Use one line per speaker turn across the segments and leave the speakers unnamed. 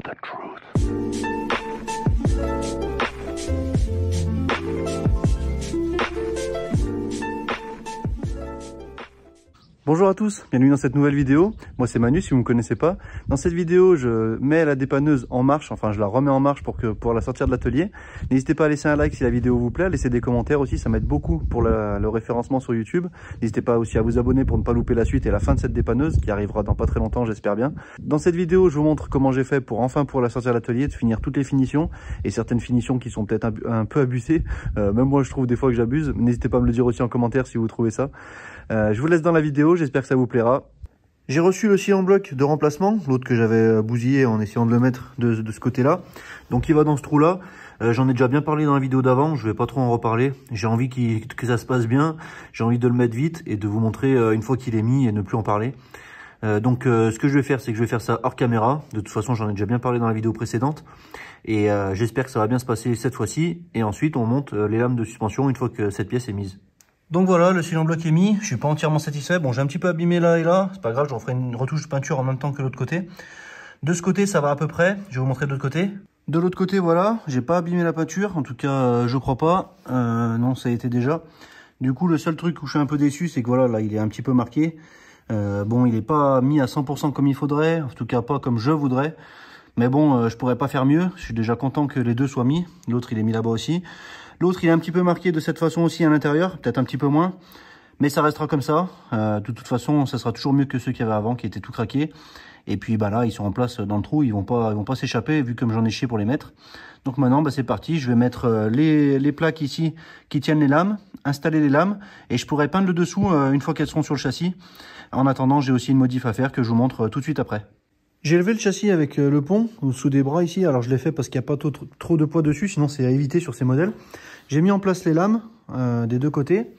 the truth.
Bonjour à tous, bienvenue dans cette nouvelle vidéo. Moi c'est Manu si vous ne me connaissez pas. Dans cette vidéo je mets la dépanneuse en marche, enfin je la remets en marche pour la sortir de l'atelier. N'hésitez pas à laisser un like si la vidéo vous plaît, à laisser des commentaires aussi, ça m'aide beaucoup pour le référencement sur YouTube. N'hésitez pas aussi à vous abonner pour ne pas louper la suite et la fin de cette dépanneuse qui arrivera dans pas très longtemps, j'espère bien. Dans cette vidéo je vous montre comment j'ai fait pour la sortir de l'atelier, de finir toutes les finitions et certaines finitions qui sont peut-être un peu abusées. Même moi je trouve des fois que j'abuse, n'hésitez pas à me le dire aussi en commentaire si vous trouvez ça. Je vous laisse dans la vidéo, j'espère que ça vous plaira. J'ai reçu le scie en bloc de remplacement, l'autre que j'avais bousillé en essayant de le mettre de ce côté-là. Donc il va dans ce trou-là. J'en ai déjà bien parlé dans la vidéo d'avant, je vais pas trop en reparler. J'ai envie que ça se passe bien, j'ai envie de le mettre vite et de vous montrer une fois qu'il est mis et ne plus en parler. Ce que je vais faire, c'est que je vais faire ça hors caméra. De toute façon, j'en ai déjà bien parlé dans la vidéo précédente. Et j'espère que ça va bien se passer cette fois-ci. Et ensuite, on monte les lames de suspension une fois que cette pièce est mise. Donc voilà, le cylindre bloc est mis, je suis pas entièrement satisfait. Bon, j'ai un petit peu abîmé là et là, c'est pas grave, j'en ferai une retouche de peinture en même temps que l'autre côté. De ce côté, ça va à peu près, je vais vous montrer de l'autre côté. De l'autre côté, voilà, j'ai pas abîmé la peinture, en tout cas, je crois pas. Non, ça a été déjà. Du coup, le seul truc où je suis un peu déçu, c'est que voilà, là, il est un petit peu marqué. Bon, il est pas mis à 100% comme il faudrait, en tout cas pas comme je voudrais. Mais bon, je pourrais pas faire mieux, je suis déjà content que les deux soient mis. L'autre, il est mis là-bas aussi. L'autre, il est un petit peu marqué de cette façon aussi à l'intérieur, peut-être un petit peu moins. Mais ça restera comme ça. De toute façon, ça sera toujours mieux que ceux qu'il y avait avant, qui étaient tout craqués. Et puis bah là, ils sont en place dans le trou, ils vont pas s'échapper, vu comme j'en ai chié pour les mettre. Donc maintenant, bah, c'est parti, je vais mettre les plaques ici qui tiennent les lames, installer les lames, et je pourrai peindre le dessous une fois qu'elles seront sur le châssis. En attendant, j'ai aussi une modif à faire que je vous montre tout de suite après. J'ai levé le châssis avec le pont sous des bras ici. Alors je l'ai fait parce qu'il n'y a pas trop de poids dessus, sinon c'est à éviter sur ces modèles. J'ai mis en place les lames des deux côtés,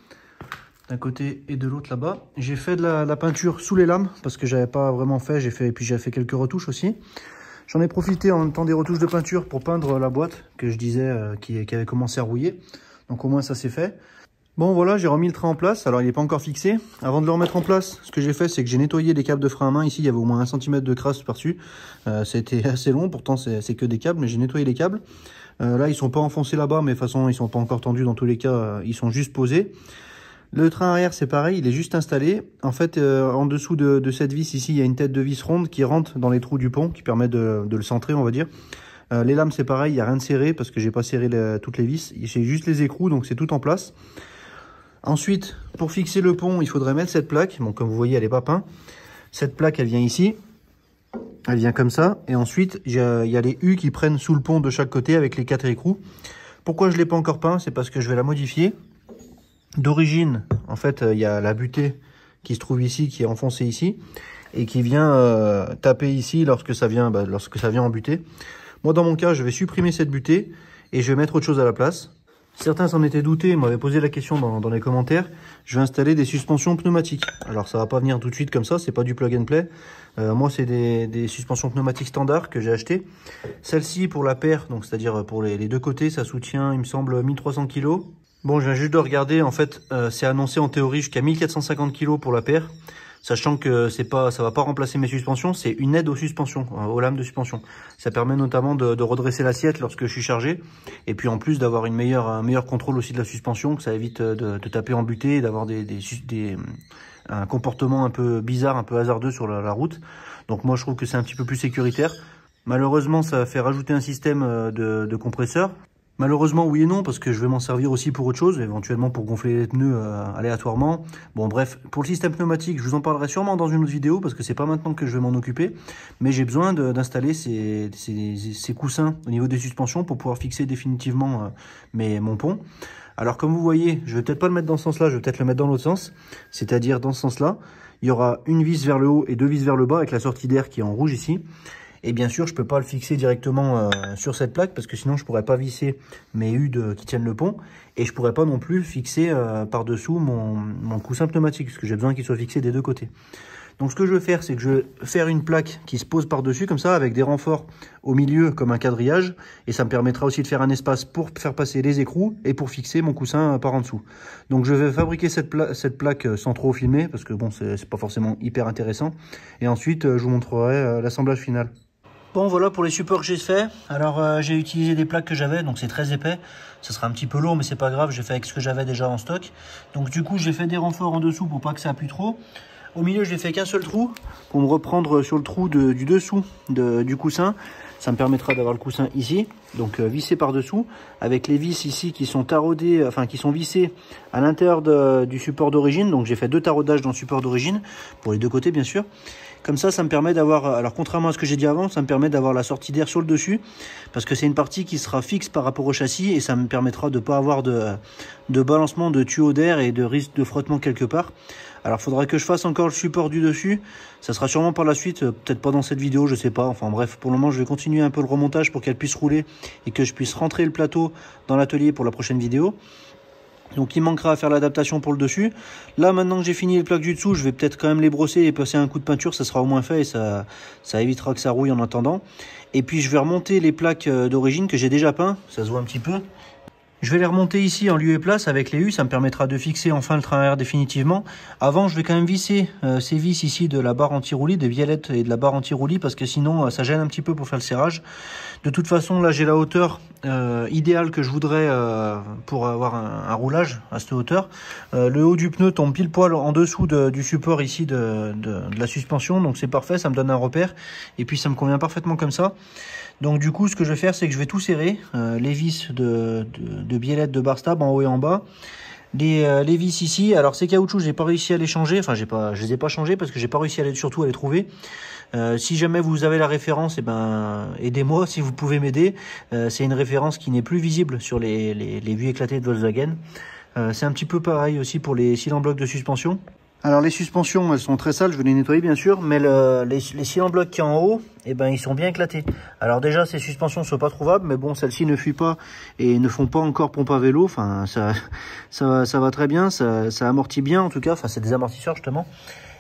d'un côté et de l'autre là-bas. J'ai fait de la peinture sous les lames parce que j'avais pas vraiment fait. J'ai fait quelques retouches aussi. J'en ai profité en même temps des retouches de peinture pour peindre la boîte que je disais qui avait commencé à rouiller. Donc au moins ça c'est fait. Bon voilà, j'ai remis le train en place, alors il n'est pas encore fixé. Avant de le remettre en place, ce que j'ai fait, c'est que j'ai nettoyé les câbles de frein à main. Ici, il y avait au moins 1 cm de crasse par-dessus. Ça a été assez long, pourtant c'est que des câbles, mais j'ai nettoyé les câbles. Là, ils sont pas enfoncés là-bas, mais de toute façon, ils sont pas encore tendus. Dans tous les cas, ils sont juste posés. Le train arrière, c'est pareil, il est juste installé. En fait, en dessous de cette vis ici, il y a une tête de vis ronde qui rentre dans les trous du pont, qui permet de le centrer, on va dire. Les lames, c'est pareil, il n'y a rien de serré, parce que j'ai pas serré toutes les vis. J'ai juste les écrous, donc c'est tout en place. Ensuite, pour fixer le pont, il faudrait mettre cette plaque. Bon, comme vous voyez, elle n'est pas peinte. Cette plaque, elle vient ici. Elle vient comme ça. Et ensuite, il y a les U qui prennent sous le pont de chaque côté avec les 4 écrous. Pourquoi je ne l'ai pas encore peint? C'est parce que je vais la modifier. D'origine, en fait, il y a la butée qui se trouve ici, qui est enfoncée ici. Et qui vient taper ici lorsque ça vient en butée. Moi, dans mon cas, je vais supprimer cette butée et je vais mettre autre chose à la place. Certains s'en étaient doutés, m'avaient posé la question dans les commentaires. Je vais installer des suspensions pneumatiques. Alors ça va pas venir tout de suite comme ça, c'est pas du plug and play. Moi c'est des suspensions pneumatiques standards que j'ai acheté. Celle-ci pour la paire, donc c'est-à-dire pour les deux côtés, ça soutient, il me semble, 1300 kg. Bon, je viens juste de regarder, en fait, c'est annoncé en théorie jusqu'à 1450 kg pour la paire. Sachant que ça va pas remplacer mes suspensions, c'est une aide aux suspensions, aux lames de suspension. Ça permet notamment de redresser l'assiette lorsque je suis chargé. Et puis en plus d'avoir un meilleur contrôle aussi de la suspension, que ça évite de taper en butée et d'avoir un comportement un peu bizarre, un peu hasardeux sur la route. Donc moi je trouve que c'est un petit peu plus sécuritaire. Malheureusement ça fait rajouter un système de compresseur. Malheureusement, oui et non, parce que je vais m'en servir aussi pour autre chose, éventuellement pour gonfler les pneus aléatoirement. Bon, bref, pour le système pneumatique, je vous en parlerai sûrement dans une autre vidéo, parce que c'est pas maintenant que je vais m'en occuper. Mais j'ai besoin d'installer ces coussins au niveau des suspensions pour pouvoir fixer définitivement mon pont. Alors, comme vous voyez, je vais peut-être pas le mettre dans ce sens-là, je vais peut-être le mettre dans l'autre sens. C'est-à-dire, dans ce sens-là, il y aura une vis vers le haut et deux vis vers le bas, avec la sortie d'air qui est en rouge ici. Et bien sûr, je ne peux pas le fixer directement sur cette plaque parce que sinon, je ne pourrais pas visser mes U qui tiennent le pont. Et je ne pourrais pas non plus fixer par-dessous mon coussin pneumatique parce que j'ai besoin qu'il soit fixé des deux côtés. Donc ce que je vais faire, c'est que je vais faire une plaque qui se pose par-dessus comme ça avec des renforts au milieu comme un quadrillage. Et ça me permettra aussi de faire un espace pour faire passer les écrous et pour fixer mon coussin par en dessous. Donc je vais fabriquer cette plaque sans trop filmer parce que bon, c'est pas forcément hyper intéressant. Et ensuite, je vous montrerai l'assemblage final.
Bon voilà pour les supports que j'ai fait. Alors j'ai utilisé des plaques que j'avais, donc c'est très épais. Ça sera un petit peu lourd mais c'est pas grave, j'ai fait avec ce que j'avais déjà en stock. Donc du coup j'ai fait des renforts en dessous pour pas que ça appuie trop. Au milieu j'ai fait qu'un seul trou pour me reprendre sur le trou du dessous du coussin. Ça me permettra d'avoir le coussin ici, donc vissé par dessous, avec les vis ici qui sont taraudées, enfin qui sont vissées à l'intérieur du support d'origine. Donc j'ai fait 2 taraudages dans le support d'origine, pour les deux côtés bien sûr. Comme ça me permet d'avoir, alors contrairement à ce que j'ai dit avant, ça me permet d'avoir la sortie d'air sur le dessus, parce que c'est une partie qui sera fixe par rapport au châssis, et ça me permettra de ne pas avoir de balancement de tuyaux d'air et de risque de frottement quelque part. Alors il faudra que je fasse encore le support du dessus, ça sera sûrement par la suite, peut-être pas dans cette vidéo, je sais pas, enfin bref, pour le moment je vais continuer un peu le remontage pour qu'elle puisse rouler, et que je puisse rentrer le plateau dans l'atelier pour la prochaine vidéo. Donc il manquera à faire l'adaptation pour le dessus. Là maintenant que j'ai fini les plaques du dessous, je vais peut-être quand même les brosser et passer un coup de peinture, ça sera au moins fait et ça évitera que ça rouille en attendant. Et puis je vais remonter les plaques d'origine que j'ai déjà peint, ça se voit un petit peu. Je vais les remonter ici en lieu et place avec les U, ça me permettra de fixer enfin le train arrière définitivement. Avant, je vais quand même visser ces vis ici de la barre anti-roulis, des vielettes et de la barre anti-roulis, parce que sinon ça gêne un petit peu pour faire le serrage. De toute façon, là j'ai la hauteur idéale que je voudrais pour avoir un roulage à cette hauteur. Le haut du pneu tombe pile poil en dessous du support ici de la suspension, donc c'est parfait, ça me donne un repère. Et puis ça me convient parfaitement comme ça. Donc du coup, ce que je vais faire, c'est que je vais tout serrer, les vis de biellette de bar stab en haut et en bas, les vis ici. Alors ces caoutchoucs, j'ai pas réussi à les changer, enfin je les ai pas changés parce que j'ai pas réussi surtout à les trouver. Si jamais vous avez la référence, aidez-moi si vous pouvez m'aider. C'est une référence qui n'est plus visible sur les vues éclatées de Volkswagen. C'est un petit peu pareil aussi pour les cylindres blocs de suspension. Alors les suspensions, elles sont très sales, je vais les nettoyer bien sûr, mais les cylindres blocs qui sont en haut, ils sont bien éclatés. Alors déjà, ces suspensions ne sont pas trouvables, mais bon, celles-ci ne fuient pas et ne font pas encore pompe à vélo. Enfin, ça va très bien, ça amortit bien en tout cas. Enfin, c'est des amortisseurs justement.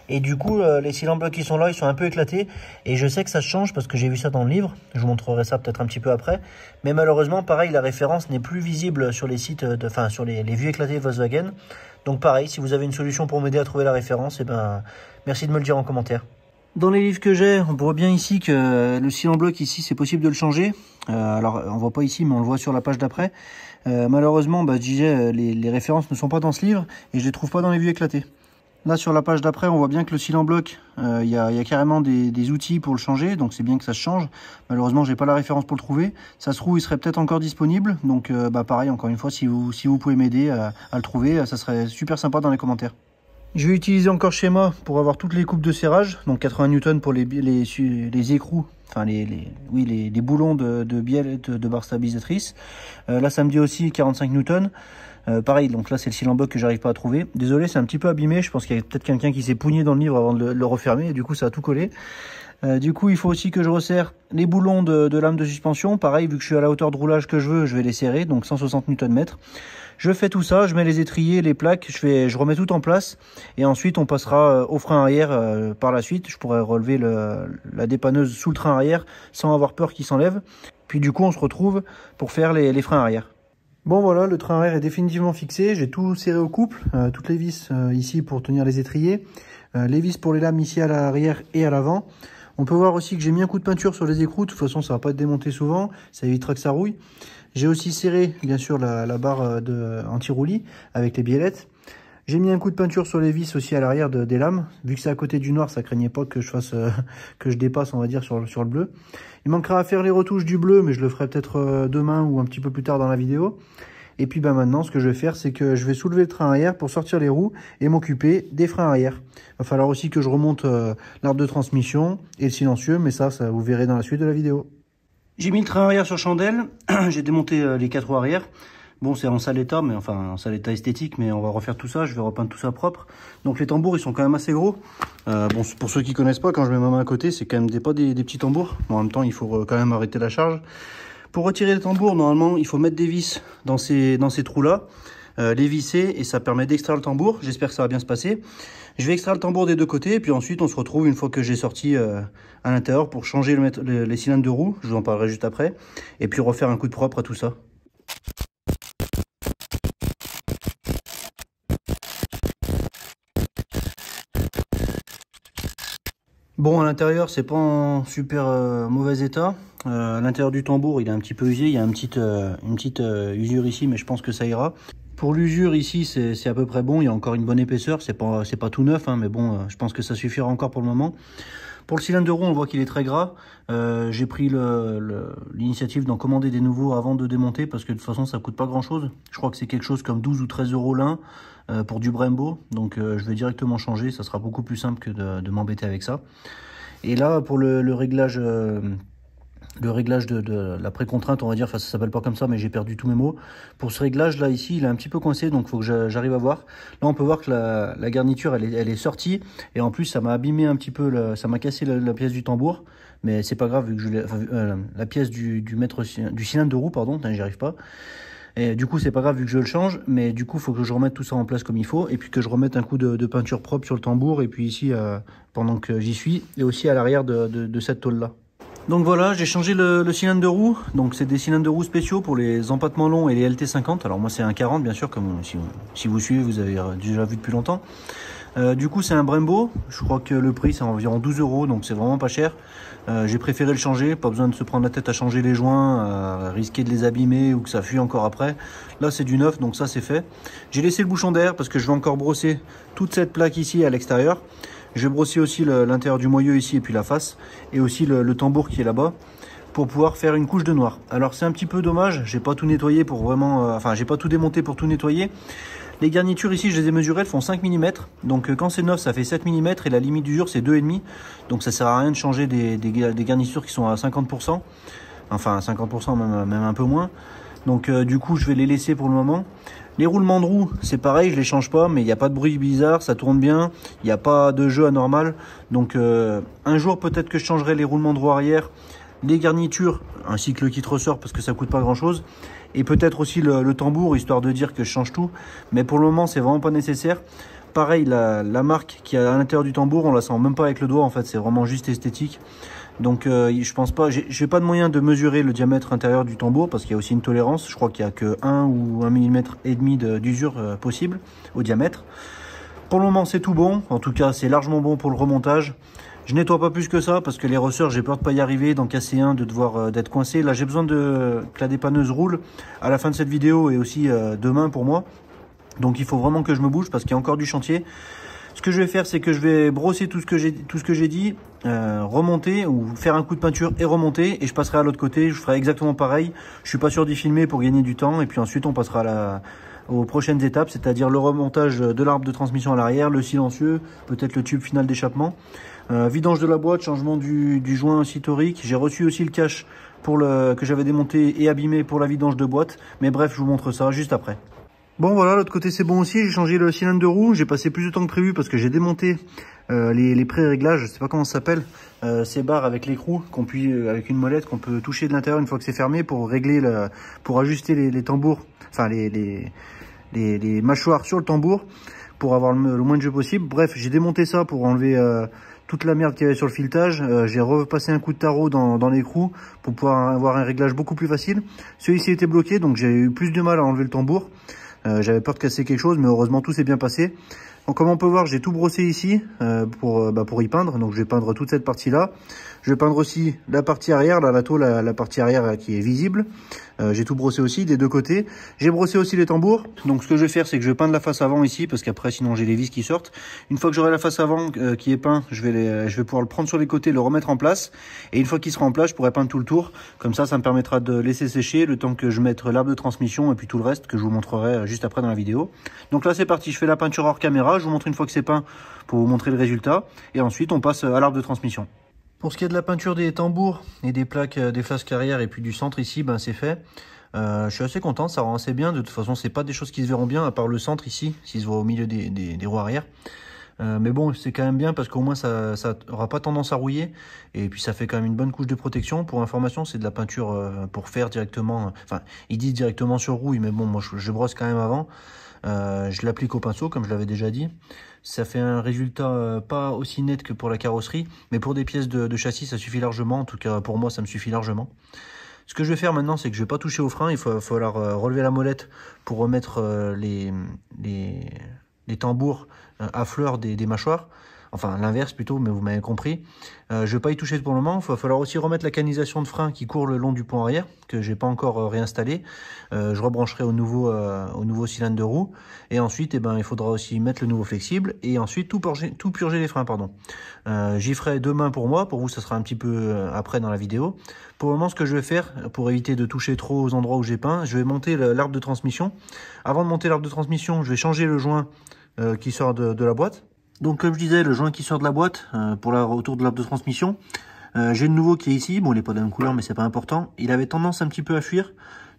Et du coup, les cylindres blocs qui sont là, ils sont un peu éclatés. Et je sais que ça se change parce que j'ai vu ça dans le livre. Je vous montrerai ça peut-être un petit peu après. Mais malheureusement, pareil, la référence n'est plus visible sur les sites, sur les vues éclatées de Volkswagen. Donc pareil, si vous avez une solution pour m'aider à trouver la référence, merci de me le dire en commentaire. Dans les livres que j'ai, on voit bien ici que le cylindre bloc ici, c'est possible de le changer. Alors, on voit pas ici, mais on le voit sur la page d'après. Malheureusement, je disais, les références ne sont pas dans ce livre et je les trouve pas dans les vues éclatées. Là, sur la page d'après, on voit bien que le cylindre bloc, il y a carrément des outils pour le changer, donc c'est bien que ça se change. Malheureusement, j'ai pas la référence pour le trouver. Ça se trouve, il serait peut-être encore disponible. Donc, pareil, encore une fois, si vous pouvez m'aider à le trouver, ça serait super sympa dans les commentaires. Je vais utiliser encore schéma pour avoir toutes les coupes de serrage, donc 80 N pour les écrous, enfin les boulons de bielle de barre stabilisatrice. Là, ça me dit aussi 45 N. Pareil, donc là c'est le cylindre bloc que j'arrive pas à trouver. Désolé, c'est un petit peu abîmé, je pense qu'il y a peut-être quelqu'un qui s'est pougné dans le livre avant de le refermer et du coup ça a tout collé. Du coup il faut aussi que je resserre les boulons de lame de suspension. Pareil, vu que je suis à la hauteur de roulage que je veux, je vais les serrer, donc 160 Nm. Je fais tout ça, je mets les étriers, les plaques, je remets tout en place et ensuite on passera au frein arrière par la suite. Je pourrai relever la dépanneuse sous le train arrière sans avoir peur qu'il s'enlève. Puis du coup on se retrouve pour faire les freins arrière. Bon voilà, le train arrière est définitivement fixé, j'ai tout serré au couple, toutes les vis ici pour tenir les étriers, les vis pour les lames ici à l'arrière et à l'avant. On peut voir aussi que j'ai mis un coup de peinture sur les écrous, de toute façon ça va pas être démonté souvent, ça évitera que ça rouille. J'ai aussi serré bien sûr la barre anti-roulis avec les biellettes. J'ai mis un coup de peinture sur les vis aussi à l'arrière des lames. Vu que c'est à côté du noir, ça craignait pas que je dépasse, on va dire, sur le bleu. Il manquera à faire les retouches du bleu, mais je le ferai peut-être demain ou un petit peu plus tard dans la vidéo. Et puis maintenant, ce que je vais faire, c'est que je vais soulever le train arrière pour sortir les roues et m'occuper des freins arrière. Il va falloir aussi que je remonte l'arbre de transmission et le silencieux, mais ça vous verrez dans la suite de la vidéo. J'ai mis le train arrière sur chandelle, j'ai démonté les 4 roues arrière. Bon, c'est en sale état, mais enfin en sale état esthétique, mais on va refaire tout ça, je vais repeindre tout ça propre. Donc les tambours, ils sont quand même assez gros. Bon, pour ceux qui connaissent pas, quand je mets ma main à côté, c'est quand même pas des petits tambours. Bon, en même temps, il faut quand même arrêter la charge. Pour retirer les tambours, normalement, il faut mettre des vis dans ces trous-là, les visser, et ça permet d'extraire le tambour. J'espère que ça va bien se passer. Je vais extraire le tambour des deux côtés, et puis ensuite, on se retrouve une fois que j'ai sorti à l'intérieur pour changer les cylindres de roue. Je vous en parlerai juste après. Et puis refaire un coup de propre à tout ça. Bon, à l'intérieur, c'est pas en super mauvais état. À l'intérieur du tambour, il est un petit peu usé. Il y a une petite usure ici, mais je pense que ça ira. Pour l'usure ici, c'est à peu près bon. Il y a encore une bonne épaisseur. C'est pas tout neuf, hein, mais bon, je pense que ça suffira encore pour le moment. Pour le cylindre de roue, on voit qu'il est très gras. J'ai pris l'initiative d'en commander des nouveaux avant de démonter parce que de toute façon, ça coûte pas grand chose. Je crois que c'est quelque chose comme 12 ou 13 euros l'un pour du Brembo. Donc je vais directement changer. Ça sera beaucoup plus simple que de m'embêter avec ça. Et là, pour le réglage de la précontrainte, on va dire, enfin ça s'appelle pas comme ça, mais j'ai perdu tous mes mots. Pour ce réglage là ici, il est un petit peu coincé, donc il faut que j'arrive à voir. Là on peut voir que la garniture elle est sortie, et en plus ça m'a abîmé un petit peu, ça m'a cassé la pièce du tambour, mais c'est pas grave vu que la pièce du cylindre de roue, pardon, j'y arrive pas. Et du coup c'est pas grave vu que je le change, mais du coup il faut que je remette tout ça en place comme il faut, et puis que je remette un coup de peinture propre sur le tambour, et puis ici pendant que j'y suis, et aussi à l'arrière de cette tôle là. Donc voilà, j'ai changé le cylindre de roue. Donc c'est des cylindres de roue spéciaux pour les empattements longs et les LT50. Alors moi c'est un 40 bien sûr, comme si vous suivez, vous avez déjà vu depuis longtemps. Du coup c'est un Brembo. Je crois que le prix c'est environ 12 euros, donc c'est vraiment pas cher. J'ai préféré le changer, pas besoin de se prendre la tête à changer les joints, à risquer de les abîmer ou que ça fuit encore après. Là c'est du neuf, donc ça c'est fait. J'ai laissé le bouchon d'air parce que je vais encore brosser toute cette plaque ici à l'extérieur. Je vais brosser aussi l'intérieur du moyeu ici et puis la face, et aussi le tambour qui est là-bas, pour pouvoir faire une couche de noir. Alors c'est un petit peu dommage, j'ai pas tout nettoyé pour vraiment, enfin j'ai pas tout démonté pour tout nettoyer. Les garnitures ici, je les ai mesurées, elles font 5 mm, donc quand c'est neuf ça fait 7 mm, et la limite d'usure c'est 2,5. Donc ça sert à rien de changer des garnitures qui sont à 50%, enfin à 50% même un peu moins. Donc du coup je vais les laisser pour le moment. Les roulements de roues, c'est pareil, je les change pas, mais il n'y a pas de bruit bizarre, ça tourne bien, il n'y a pas de jeu anormal. Donc un jour peut-être que je changerai les roulements de roues arrière, les garnitures, ainsi que le kit ressort parce que ça coûte pas grand chose. Et peut-être aussi le tambour, histoire de dire que je change tout. Mais pour le moment, c'est vraiment pas nécessaire. Pareil, la marque qui est à l'intérieur du tambour, on la sent même pas avec le doigt, en fait, c'est vraiment juste esthétique. Donc je pense pas, j'ai pas de moyen de mesurer le diamètre intérieur du tambour parce qu'il y a aussi une tolérance. Je crois qu'il y a que 1 ou 1,5 mm d'usure possible au diamètre. Pour le moment c'est tout bon, en tout cas c'est largement bon pour le remontage. Je nettoie pas plus que ça parce que les ressorts j'ai peur de pas y arriver, d'en casser un, de devoir d'être coincé. Là j'ai besoin que la dépanneuse roule à la fin de cette vidéo et aussi demain pour moi. Donc il faut vraiment que je me bouge parce qu'il y a encore du chantier. Ce que je vais faire, c'est que je vais brosser tout ce que j'ai dit, remonter ou faire un coup de peinture et remonter, et je passerai à l'autre côté, je ferai exactement pareil. Je suis pas sûr d'y filmer pour gagner du temps, et puis ensuite on passera aux prochaines étapes, c'est-à-dire le remontage de l'arbre de transmission à l'arrière, le silencieux, peut-être le tube final d'échappement, vidange de la boîte, changement du joint cytorique. J'ai reçu aussi le cache que j'avais démonté et abîmé pour la vidange de boîte, mais bref, je vous montre ça juste après. Bon voilà, l'autre côté c'est bon aussi, j'ai changé le cylindre de roue, j'ai passé plus de temps que prévu parce que j'ai démonté les pré-réglages, je sais pas comment ça s'appelle, ces barres avec l'écrou avec une molette qu'on peut toucher de l'intérieur une fois que c'est fermé pour régler, pour ajuster les tambours, enfin les mâchoires sur le tambour pour avoir le moins de jeu possible. Bref, j'ai démonté ça pour enlever toute la merde qu'il y avait sur le filetage. J'ai repassé un coup de tarot dans l'écrou pour pouvoir avoir un réglage beaucoup plus facile. Celui-ci était bloqué, donc j'ai eu plus de mal à enlever le tambour. J'avais peur de casser quelque chose, mais heureusement tout s'est bien passé. Donc comme on peut voir, j'ai tout brossé ici pour y peindre. Donc je vais peindre toute cette partie-là. Je vais peindre aussi la partie arrière, là, la tôle, la partie arrière qui est visible. J'ai tout brossé aussi des deux côtés. J'ai brossé aussi les tambours. Donc ce que je vais faire, c'est que je vais peindre la face avant ici, parce qu'après sinon j'ai les vis qui sortent. Une fois que j'aurai la face avant qui est peint, je vais pouvoir le prendre sur les côtés, le remettre en place. Et une fois qu'il sera en place, je pourrai peindre tout le tour. Comme ça me permettra de laisser sécher le temps que je mette l'arbre de transmission et puis tout le reste que je vous montrerai juste après dans la vidéo. Donc là c'est parti, je fais la peinture hors caméra. Je vous montre une fois que c'est peint pour vous montrer le résultat. Et ensuite on passe à l'arbre de transmission. Pour ce qui est de la peinture des tambours et des plaques des flasques arrière et puis du centre ici, c'est fait. Je suis assez content, ça rend assez bien. De toute façon, c'est pas des choses qui se verront bien, à part le centre ici, s'il se voit au milieu des roues arrière. Mais bon, c'est quand même bien parce qu'au moins ça aura pas tendance à rouiller. Et puis ça fait quand même une bonne couche de protection. Pour information, c'est de la peinture pour faire directement. Enfin, ils disent directement sur rouille, mais bon, moi je brosse quand même avant. Je l'applique au pinceau, comme je l'avais déjà dit. Ça fait un résultat pas aussi net que pour la carrosserie, mais pour des pièces de châssis, ça suffit largement. En tout cas, pour moi, ça me suffit largement. Ce que je vais faire maintenant, c'est que je vais pas toucher au frein. Il va falloir relever la molette pour remettre les tambours à fleur des mâchoires. enfin l'inverse plutôt, mais vous m'avez compris. Je ne vais pas y toucher pour le moment. Il va falloir aussi remettre la canalisation de frein qui court le long du pont arrière, que j'ai pas encore réinstallé. Je rebrancherai au nouveau cylindre de roue. Et ensuite, il faudra aussi mettre le nouveau flexible et ensuite tout purger les freins. J'y ferai demain pour moi. Pour vous, ça sera un petit peu après dans la vidéo. Pour le moment, ce que je vais faire, pour éviter de toucher trop aux endroits où j'ai peint, je vais monter l'arbre de transmission. Avant de monter l'arbre de transmission, je vais changer le joint qui sort de la boîte. Donc comme je disais, le joint qui sort de la boîte autour de l'arbre de transmission, j'ai le nouveau qui est ici. Bon, il n'est pas de la même couleur, mais c'est pas important. Il avait tendance un petit peu à fuir.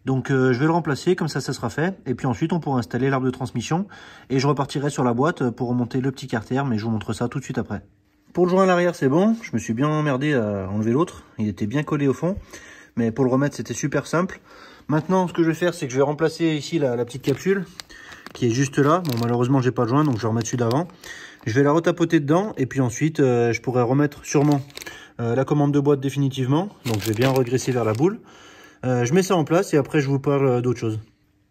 Donc je vais le remplacer, comme ça sera fait. Et puis ensuite, on pourra installer l'arbre de transmission. Et je repartirai sur la boîte pour remonter le petit carter, mais je vous montre ça tout de suite après. Pour le joint à l'arrière, c'est bon. Je me suis bien emmerdé à enlever l'autre. Il était bien collé au fond. Mais pour le remettre, c'était super simple. Maintenant, ce que je vais faire, c'est que je vais remplacer ici la petite capsule qui est juste là. Bon, malheureusement, j'ai pas de joint, donc je vais remettre celui d'avant. Je vais la retapoter dedans et puis ensuite, je pourrai remettre sûrement la commande de boîte définitivement. Donc, je vais bien regresser vers la boule. Je mets ça en place et après, je vous parle d'autre chose.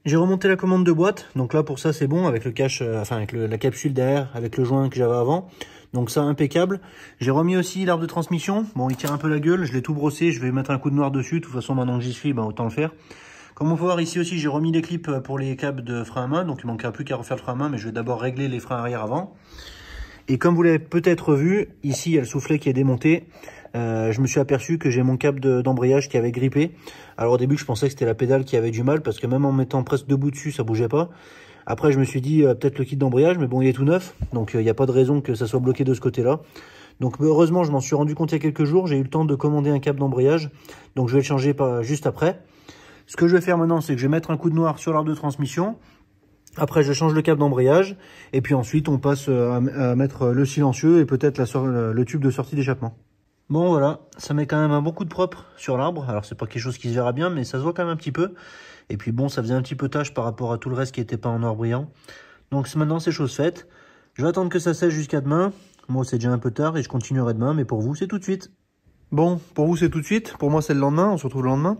J'ai remonté la commande de boîte. Donc là, pour ça, c'est bon avec le cache, avec la capsule derrière, avec le joint que j'avais avant. Donc ça, impeccable. J'ai remis aussi l'arbre de transmission. Bon, il tire un peu la gueule. Je l'ai tout brossé. Je vais mettre un coup de noir dessus. De toute façon, maintenant que j'y suis, autant le faire. Comme on peut voir ici aussi, j'ai remis les clips pour les câbles de frein à main. Donc il ne manquera plus qu'à refaire le frein à main. Mais je vais d'abord régler les freins arrière avant. Et comme vous l'avez peut-être vu, ici, il y a le soufflet qui est démonté. Je me suis aperçu que j'ai mon câble d'embrayage qui avait grippé. Alors au début, je pensais que c'était la pédale qui avait du mal. Parce que même en mettant presque debout dessus, ça bougeait pas. Après, je me suis dit, peut-être le kit d'embrayage, mais bon, il est tout neuf. Donc, il n'y a pas de raison que ça soit bloqué de ce côté-là. Donc, heureusement, je m'en suis rendu compte il y a quelques jours. J'ai eu le temps de commander un câble d'embrayage. Donc, je vais le changer juste après. Ce que je vais faire maintenant, c'est que je vais mettre un coup de noir sur l'arbre de transmission. Après, je change le câble d'embrayage. Et puis ensuite, on passe à mettre le silencieux et peut-être le tube de sortie d'échappement. Bon, voilà. Ça met quand même un bon coup de propre sur l'arbre. Alors, c'est pas quelque chose qui se verra bien, mais ça se voit quand même un petit peu. Et puis bon, ça faisait un petit peu tâche par rapport à tout le reste qui n'était pas en or brillant. Donc maintenant, c'est chose faite. Je vais attendre que ça sèche jusqu'à demain. Moi, c'est déjà un peu tard et je continuerai demain. Mais pour vous, c'est tout de suite. Bon, pour vous, c'est tout de suite. Pour moi, c'est le lendemain. On se retrouve le lendemain.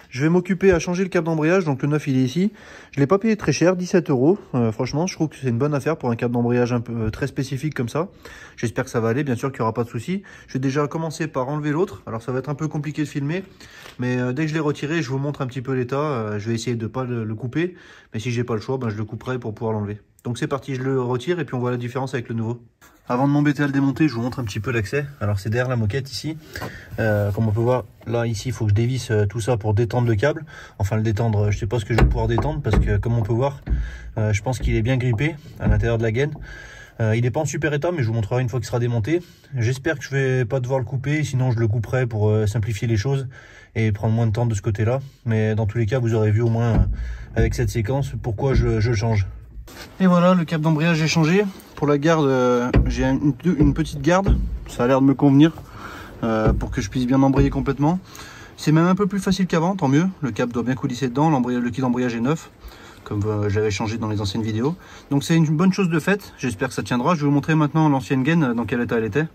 Je vais m'occuper à changer le câble d'embrayage. Donc le neuf, il est ici. Je ne l'ai pas payé très cher, 17 €. Franchement, je trouve que c'est une bonne affaire pour un câble d'embrayage un peu très spécifique comme ça. J'espère que ça va aller. Bien sûr qu'il n'y aura pas de souci. Je vais déjà commencer par enlever l'autre. Alors ça va être un peu compliqué de filmer. Mais dès que je l'ai retiré, je vous montre un petit peu l'état. Je vais essayer de ne pas le couper. Mais si j'ai pas le choix, je le couperai pour pouvoir l'enlever. Donc c'est parti, je le retire et puis on voit la différence avec le nouveau. Avant de m'embêter à le démonter, je vous montre un petit peu l'accès. Alors c'est derrière la moquette ici. Comme on peut voir, là ici, il faut que je dévisse tout ça pour détendre le câble. Enfin le détendre, je sais pas ce que je vais pouvoir détendre parce que comme on peut voir, je pense qu'il est bien grippé à l'intérieur de la gaine. Il n'est pas en super état, mais je vous montrerai une fois qu'il sera démonté. J'espère que je vais pas devoir le couper, sinon je le couperai pour simplifier les choses et prendre moins de temps de ce côté-là. Mais dans tous les cas, vous aurez vu au moins avec cette séquence pourquoi je le change. Et voilà, le câble d'embrayage est changé. Pour la garde, j'ai une petite garde. Ça a l'air de me convenir pour que je puisse bien embrayer complètement. C'est même un peu plus facile qu'avant, tant mieux. Le câble doit bien coulisser dedans. Le kit d'embrayage est neuf, comme j'avais changé dans les anciennes vidéos. Donc c'est une bonne chose de faite. J'espère que ça tiendra. Je vais vous montrer maintenant l'ancienne gaine, dans quel état elle était.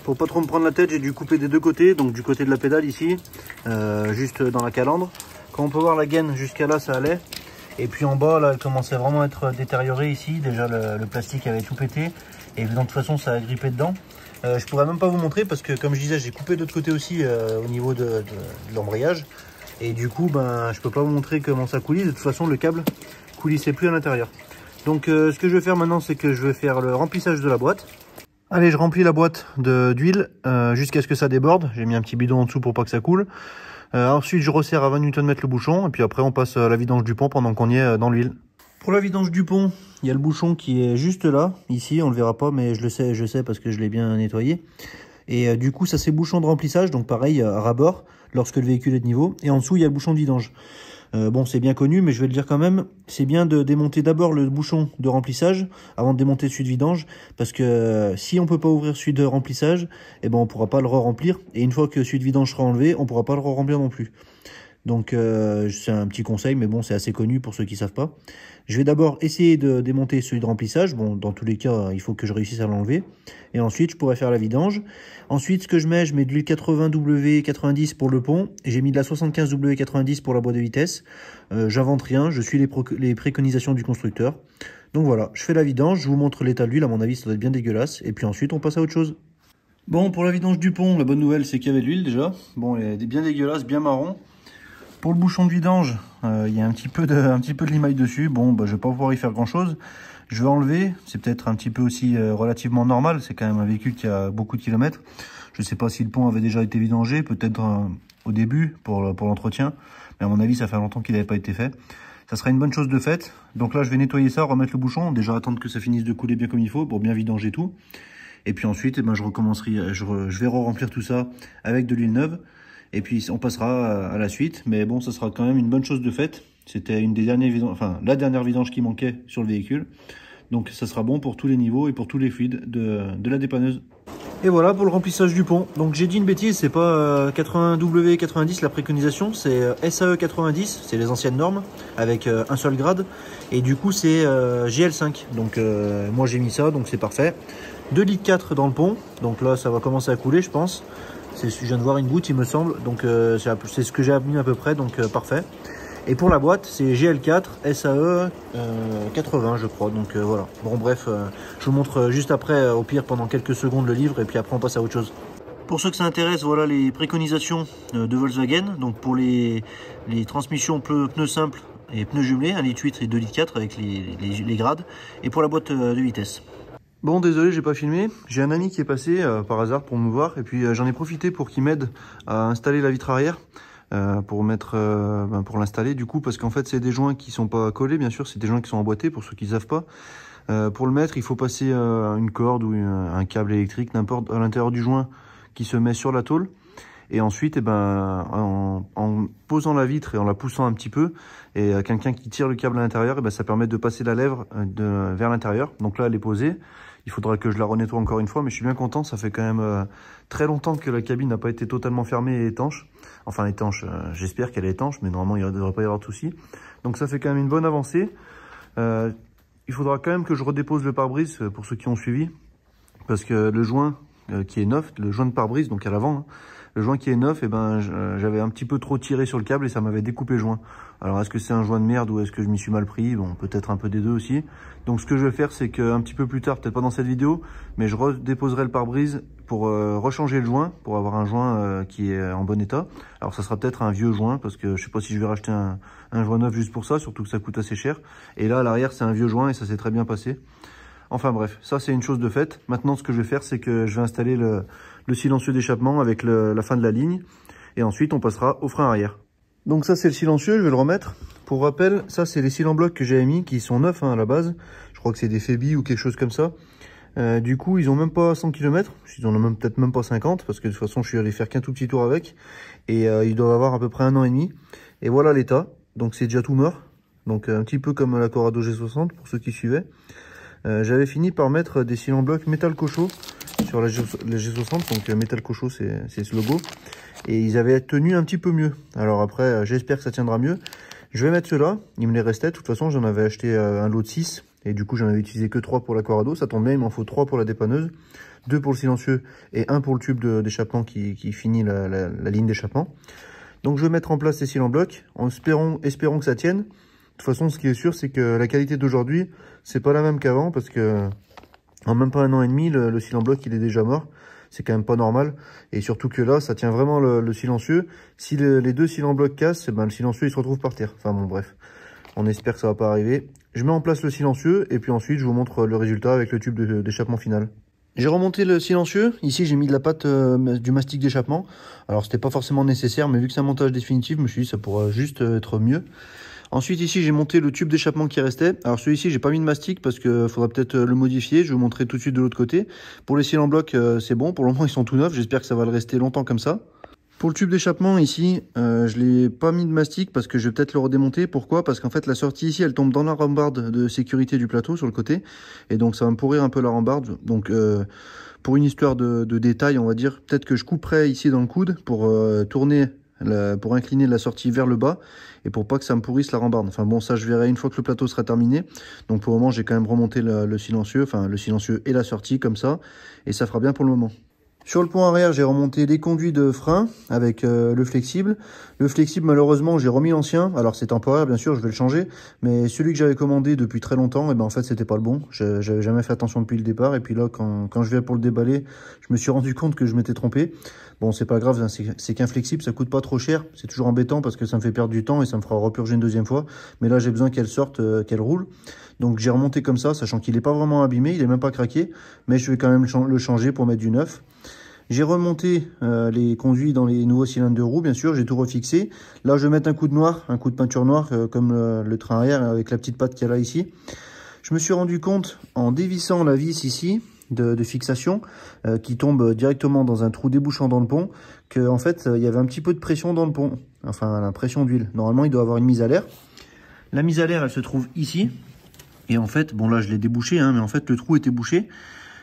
Pour pas trop me prendre la tête, j'ai dû couper des deux côtés. Donc du côté de la pédale ici, juste dans la calandre. Comme on peut voir, la gaine jusqu'à là, ça allait. Et puis en bas, là, elle commençait vraiment à être détériorée ici. Déjà, le plastique avait tout pété. Et de toute façon, ça a grippé dedans. Je pourrais même pas vous montrer parce que, comme je disais, j'ai coupé de l'autre côté aussi au niveau de l'embrayage. Et du coup, je peux pas vous montrer comment ça coulisse. De toute façon, le câble coulissait plus à l'intérieur. Donc, ce que je vais faire maintenant, c'est que je vais faire le remplissage de la boîte. Allez, je remplis la boîte d'huile jusqu'à ce que ça déborde. J'ai mis un petit bidon en dessous pour pas que ça coule. Ensuite, je resserre à 20 Nm le bouchon. Et puis après, on passe à la vidange du pont pendant qu'on y est dans l'huile. Pour la vidange du pont, il y a le bouchon qui est juste là. Ici, on ne le verra pas, mais je sais parce que je l'ai bien nettoyé. Et du coup, ça c'est bouchon de remplissage. Donc pareil, à ras-bord, lorsque le véhicule est de niveau. Et en dessous, il y a le bouchon de vidange. Bon, c'est bien connu, mais je vais le dire quand même. C'est bien de démonter d'abord le bouchon de remplissage avant de démonter celui de vidange. Parce que si on peut pas ouvrir celui de remplissage, eh ben, on pourra pas le re-remplir. Et une fois que celui de vidange sera enlevé, on pourra pas le re-remplir non plus. Donc, c'est un petit conseil, mais bon, c'est assez connu pour ceux qui savent pas. Je vais d'abord essayer de démonter celui de remplissage. Bon, dans tous les cas, il faut que je réussisse à l'enlever. Et ensuite, je pourrai faire la vidange. Ensuite, ce que je mets de l'huile 80W90 pour le pont. J'ai mis de la 75W90 pour la boîte de vitesse. J'invente rien, je suis les préconisations du constructeur. Donc voilà, je fais la vidange, je vous montre l'état de l'huile, à mon avis ça doit être bien dégueulasse, et puis ensuite on passe à autre chose. Bon, pour la vidange du pont, la bonne nouvelle c'est qu'il y avait de l'huile déjà. Bon, elle est bien dégueulasse, bien marron. Pour le bouchon de vidange, il y a un petit peu de limaille dessus. Bon, bah, je vais pas pouvoir y faire grand chose. Je vais enlever, c'est peut-être un petit peu aussi relativement normal, c'est quand même un véhicule qui a beaucoup de kilomètres. Je ne sais pas si le pont avait déjà été vidangé, peut-être au début pour l'entretien, mais à mon avis ça fait longtemps qu'il n'avait pas été fait. Ça sera une bonne chose de faite. Donc là je vais nettoyer ça, remettre le bouchon, déjà attendre que ça finisse de couler bien comme il faut pour bien vidanger tout. Et puis ensuite, eh ben, je recommencerai, je vais remplir tout ça avec de l'huile neuve. Et puis on passera à la suite. Mais bon, ça sera quand même une bonne chose de faite. C'était une des dernières vidanges, enfin la dernière vidange qui manquait sur le véhicule. Donc ça sera bon pour tous les niveaux et pour tous les fluides de la dépanneuse. Et voilà pour le remplissage du pont. Donc j'ai dit une bêtise, c'est pas 80W 90 la préconisation, c'est SAE 90, c'est les anciennes normes avec un seul grade. Et du coup c'est GL5. Donc moi j'ai mis ça, donc c'est parfait. 2,4 litres dans le pont, donc là ça va commencer à couler je pense. Je viens de voir une goutte il me semble, donc c'est ce que j'ai mis à peu près, donc parfait. Et pour la boîte c'est GL4 SAE 80 je crois, donc voilà. Bon bref, je vous montre juste après, au pire pendant quelques secondes le livre, et puis après on passe à autre chose. Pour ceux que ça intéresse, voilà les préconisations de Volkswagen. Donc pour les transmissions pneus simples et pneus jumelés, 1,8 litre et 2,4 litres avec les grades. Et pour la boîte de vitesse. Bon, désolé, j'ai pas filmé. J'ai un ami qui est passé par hasard pour me voir, et puis j'en ai profité pour qu'il m'aide à installer la vitre arrière, pour l'installer du coup, parce qu'en fait c'est des joints qui sont pas collés, bien sûr, c'est des joints qui sont emboîtés pour ceux qui ne savent pas. Pour le mettre, il faut passer une corde ou un câble électrique, n'importe, à l'intérieur du joint qui se met sur la tôle. Et ensuite, eh ben, en posant la vitre et en la poussant un petit peu, et quelqu'un qui tire le câble à l'intérieur, eh ben, ça permet de passer la lèvre vers l'intérieur. Donc là, elle est posée. Il faudra que je la renettoie encore une fois, mais je suis bien content. Ça fait quand même très longtemps que la cabine n'a pas été totalement fermée et étanche. Enfin, étanche, j'espère qu'elle est étanche, mais normalement, il ne devrait pas y avoir de souci. Donc ça fait quand même une bonne avancée. Il faudra quand même que je redépose le pare-brise pour ceux qui ont suivi, parce que le joint qui est neuf, le joint de pare-brise, donc à l'avant, hein, le joint qui est neuf, eh ben, j'avais un petit peu trop tiré sur le câble et ça m'avait découpé le joint. Alors est-ce que c'est un joint de merde ou est-ce que je m'y suis mal pris? Bon, peut-être un peu des deux aussi. Donc ce que je vais faire, c'est qu'un petit peu plus tard, peut-être pas dans cette vidéo, mais je redéposerai le pare-brise pour rechanger le joint, pour avoir un joint qui est en bon état. Alors ça sera peut-être un vieux joint, parce que je sais pas si je vais racheter un joint neuf juste pour ça, surtout que ça coûte assez cher. Et là, à l'arrière, c'est un vieux joint et ça s'est très bien passé. Enfin bref, ça c'est une chose de faite. Maintenant, ce que je vais faire, c'est que je vais installer le silencieux d'échappement avec la fin de la ligne. Et ensuite, on passera au frein arrière. Donc ça, c'est le silencieux, je vais le remettre. Pour rappel, ça, c'est les cils en bloc que j'avais mis, qui sont neufs hein, à la base. Je crois que c'est des Febi ou quelque chose comme ça. Du coup, ils ont même pas 100 km. Ils en ont peut-être même pas 50, parce que de toute façon, je suis allé faire qu'un tout petit tour avec. Et ils doivent avoir à peu près 1 an et demi. Et voilà l'état. Donc c'est déjà tout mort. Donc un petit peu comme la Corrado G60, pour ceux qui suivaient. J'avais fini par mettre des cils en bloc métal cochot sur la G60, donc métal cochot c'est ce logo, et ils avaient tenu un petit peu mieux. Alors après j'espère que ça tiendra mieux. Je vais mettre ceux-là, il me les restait, de toute façon j'en avais acheté un lot de 6, et du coup j'en avais utilisé que 3 pour la Corrado, ça tombe bien, il m'en faut 3 pour la dépanneuse, 2 pour le silencieux et 1 pour le tube d'échappement qui finit la ligne d'échappement. Donc je vais mettre en place ces cils en bloc, en espérons que ça tienne. De toute façon, ce qui est sûr, c'est que la qualité d'aujourd'hui, c'est pas la même qu'avant, parce que en même pas 1 an et demi, le cil en bloc, il est déjà mort. C'est quand même pas normal. Et surtout que là, ça tient vraiment le silencieux. Si les deux cils en bloc cassent, ben, le silencieux, il se retrouve par terre. Enfin bon, bref. On espère que ça va pas arriver. Je mets en place le silencieux, et puis ensuite, je vous montre le résultat avec le tube d'échappement final. J'ai remonté le silencieux. Ici, j'ai mis de la pâte du mastic d'échappement. Alors, c'était pas forcément nécessaire, mais vu que c'est un montage définitif, je me suis dit, ça pourra juste être mieux. Ensuite, ici, j'ai monté le tube d'échappement qui restait. Alors, celui-ci, j'ai pas mis de mastic parce qu'il faudra peut-être le modifier. Je vais vous montrer tout de suite de l'autre côté. Pour les cils en bloc, c'est bon. Pour le moment, ils sont tout neufs. J'espère que ça va le rester longtemps comme ça. Pour le tube d'échappement, ici, je l'ai pas mis de mastic parce que je vais peut-être le redémonter. Pourquoi? Parce qu'en fait, la sortie ici, elle tombe dans la rambarde de sécurité du plateau sur le côté. Et donc, ça va me pourrir un peu la rambarde. Donc, pour une histoire de détail, on va dire, peut-être que je couperai ici dans le coude pour tourner, pour incliner la sortie vers le bas et pour pas que ça me pourrisse la rambarde. Enfin bon, ça je verrai une fois que le plateau sera terminé. Donc pour le moment, j'ai quand même remonté le silencieux, enfin le silencieux et la sortie comme ça, et ça fera bien pour le moment.
Sur le pont arrière, j'ai remonté les conduits de frein avec le flexible. Le flexible, malheureusement, j'ai remis l'ancien. Alors c'est temporaire, bien sûr, je vais le changer. Mais celui que j'avais commandé depuis très longtemps, et ben en fait, c'était pas le bon. J'avais jamais fait attention depuis le départ. Et puis là, quand je viens pour le déballer, je me suis rendu compte que je m'étais trompé. Bon, c'est pas grave, hein, c'est qu'un flexible, ça coûte pas trop cher. C'est toujours embêtant parce que ça me fait perdre du temps et ça me fera repurger une deuxième fois. Mais là, j'ai besoin qu'elle sorte, qu'elle roule. Donc j'ai remonté comme ça, sachant qu'il est pas vraiment abîmé, il est même pas craqué. Mais je vais quand même le changer pour mettre du neuf. J'ai remonté les conduits dans les nouveaux cylindres de roue, bien sûr, j'ai tout refixé. Là, je vais mettre un coup de noir, un coup de peinture noire, comme le train arrière, avec la petite patte qu'il y a là ici. Je me suis rendu compte, en dévissant la vis ici, de fixation, qui tombe directement dans un trou débouchant dans le pont, qu'en fait, il y avait un petit peu de pression dans le pont, enfin, la pression d'huile. Normalement, il doit avoir une mise à l'air. La mise à l'air, elle se trouve ici. Et en fait, bon là, je l'ai débouché, hein, mais en fait, le trou était bouché.